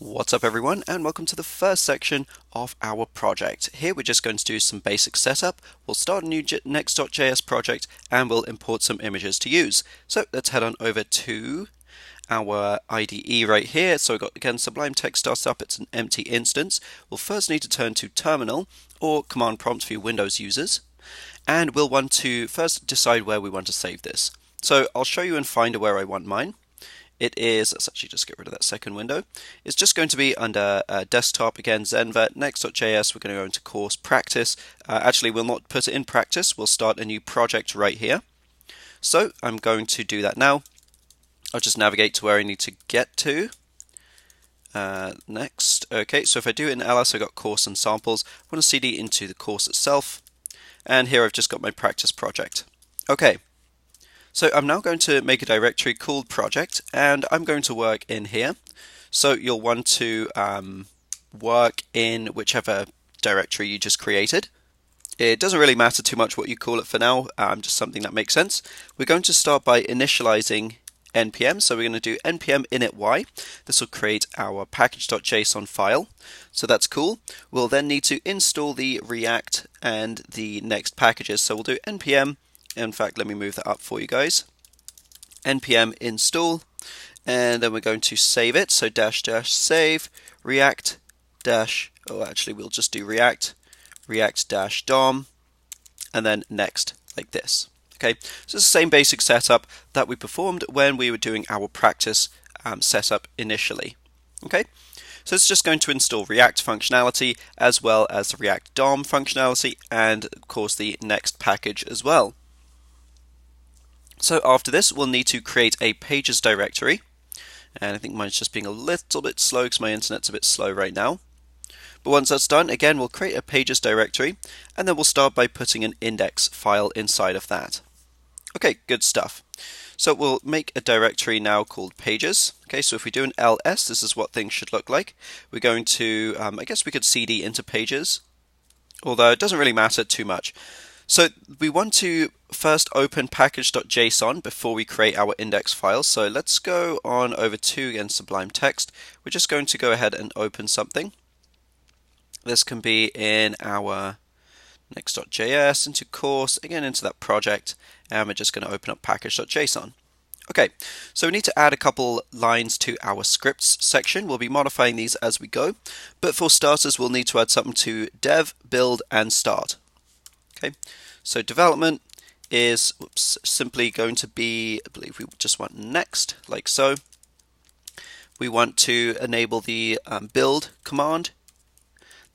What's up everyone, and welcome to the first section of our project. Here we're just going to do some basic setup. We'll start a new Next.js project and we'll import some images to use. So let's head on over to our IDE right here. So we've got again Sublime Text starts up, it's an empty instance. We'll first need to turn to terminal or command prompt for your Windows users. And we'll want to first decide where we want to save this. So I'll show you in Finder where I want mine. It is, let's actually just get rid of that second window. It's just going to be under desktop, again, Zenva, Next.js. We're going to go into course practice. Actually, we'll not put it in practice. We'll start a new project right here. So I'm going to do that now. I'll just navigate to where I need to get to. Next. Okay, so if I do it in ls, I've got course and samples. I want to cd into the course itself. And here I've just got my practice project. Okay. So I'm now going to make a directory called project, and I'm going to work in here. So you'll want to work in whichever directory you just created. It doesn't really matter too much what you call it for now, just something that makes sense. We're going to start by initializing npm, so we're going to do npm init-y. This will create our package.json file, so that's cool. We'll then need to install the React and the Next packages, so we'll do npm. In fact, let me move that up for you guys. npm install, and then we're going to save it. So -- save react we'll just do react dom, and then next, like this. Okay, so it's the same basic setup that we performed when we were doing our practice setup initially. Okay, so it's just going to install React functionality as well as the React DOM functionality, and of course the Next package as well. So after this, we'll need to create a pages directory, and I think mine's just being a little bit slow because my internet's a bit slow right now. But once that's done, again, we'll create a pages directory, and then we'll start by putting an index file inside of that. Okay, good stuff. So we'll make a directory now called pages. Okay, so if we do an ls, this is what things should look like. We're going to, I guess we could cd into pages, although it doesn't really matter too much. So we want to first open package.json before we create our index file. So let's go on over to, again, Sublime Text. We're just going to go ahead and open something. This can be in our Next.js, into course, again into that project, and we're just going to open up package.json. Okay, so we need to add a couple lines to our scripts section. We'll be modifying these as we go, but for starters, we'll need to add something to dev, build, and start. Okay, so development is simply going to be, I believe we just want next, like so. We want to enable the build command.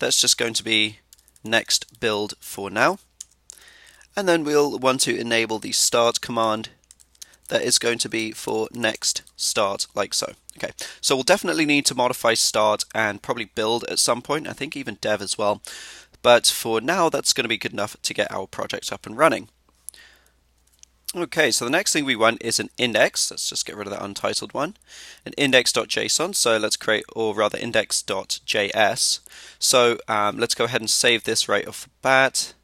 That's just going to be next build for now. And then we'll want to enable the start command. That is going to be for next start, like so. Okay, so we'll definitely need to modify start and probably build at some point. I think even dev as well. But for now, that's going to be good enough to get our project up and running. Okay, so the next thing we want is an index. Let's just get rid of that untitled one. An index.json, so let's create, or rather index.js. So let's go ahead and save this right off the bat.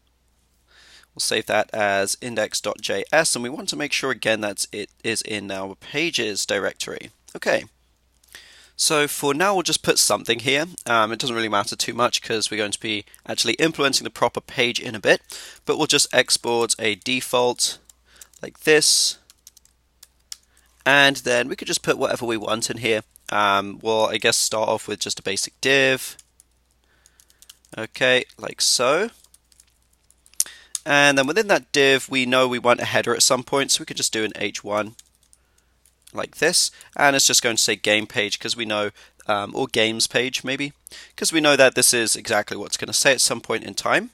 We'll save that as index.js, and we want to make sure again that it is in our pages directory. Okay. So for now, we'll just put something here. It doesn't really matter too much because we're going to be actually implementing the proper page in a bit, but we'll just export a default like this, and then we could just put whatever we want in here. We'll, I guess, start off with just a basic div. Okay, like so. And then within that div, we know we want a header at some point, so we could just do an h1 like this, and it's just going to say game page because we know, or games page maybe, because we know that this is exactly what it's going to say at some point in time.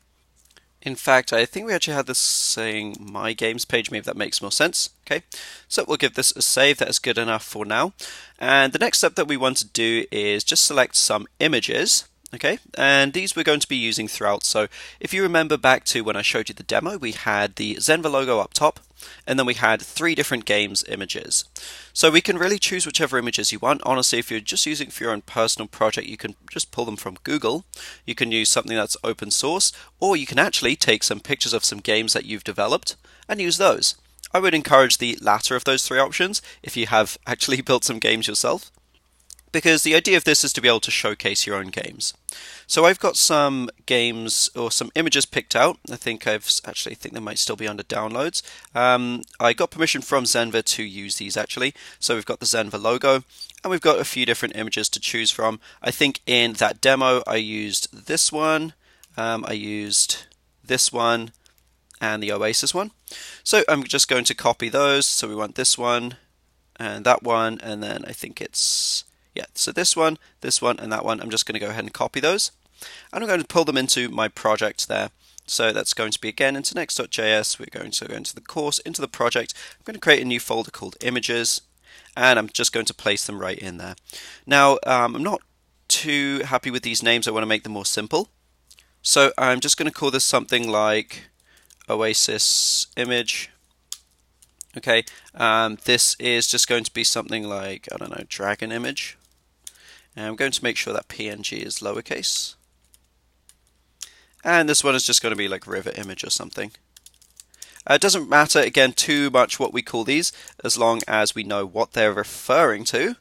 In fact, I think we actually had this saying my games page, maybe that makes more sense. Okay, so we'll give this a save. That is good enough for now. And the next step that we want to do is just select some images. Okay, and these we're going to be using throughout. So if you remember back to when I showed you the demo, we had the Zenva logo up top, and then we had 3 different games images. So we can really choose whichever images you want. Honestly, if you're just using for your own personal project, you can just pull them from Google. You can use something that's open source, or you can actually take some pictures of some games that you've developed and use those. I would encourage the latter of those 3 options if you have actually built some games yourself. because the idea of this is to be able to showcase your own games. So I've got some games or some images picked out. I think they might still be under downloads. I got permission from Zenva to use these actually. So we've got the Zenva logo and we've got a few different images to choose from. I think in that demo I used this one, I used this one and the Oasis one. So I'm just going to copy those. So we want this one and that one, and then I think it's so this one, and that one. I'm just going to go ahead and copy those. And I'm going to pull them into my project there. So that's going to be again into Next.js. We're going to go into the course, into the project. I'm going to create a new folder called images, and I'm just going to place them right in there. Now, I'm not too happy with these names. I want to make them more simple. So I'm just going to call this something like Oasis image. Okay, this is just going to be something like, I don't know, dragon image. And I'm going to make sure that PNG is lowercase. And this one is just going to be like river image or something. It doesn't matter, again, too much what we call these, as long as we know what they're referring to.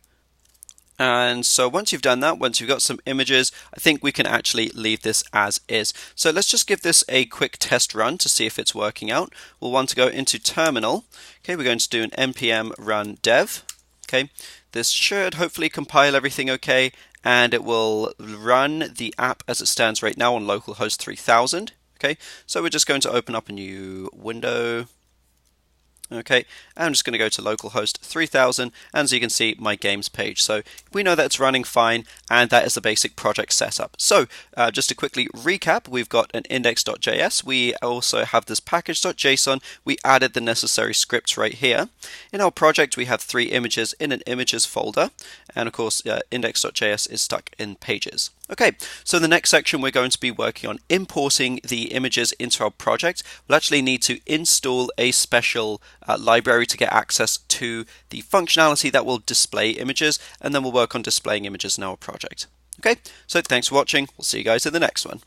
And so once you've done that, once you've got some images, I think we can actually leave this as is. So let's just give this a quick test run to see if it's working out. We'll want to go into terminal. Okay, we're going to do an npm run dev. Okay, this should hopefully compile everything okay, and it will run the app as it stands right now on localhost 3000. Okay, so we're just going to open up a new window. Okay, I'm just going to go to localhost 3000, and so you can see my games page. So we know that it's running fine, and that is the basic project setup. So just to quickly recap, we've got an index.js. We also have this package.json. We added the necessary scripts right here. In our project, we have 3 images in an images folder, and of course, index.js is stuck in pages. Okay, so in the next section, we're going to be working on importing the images into our project. We'll actually need to install a special library to get access to the functionality that will display images, and then we'll work on displaying images in our project. Okay, so thanks for watching. We'll see you guys in the next one.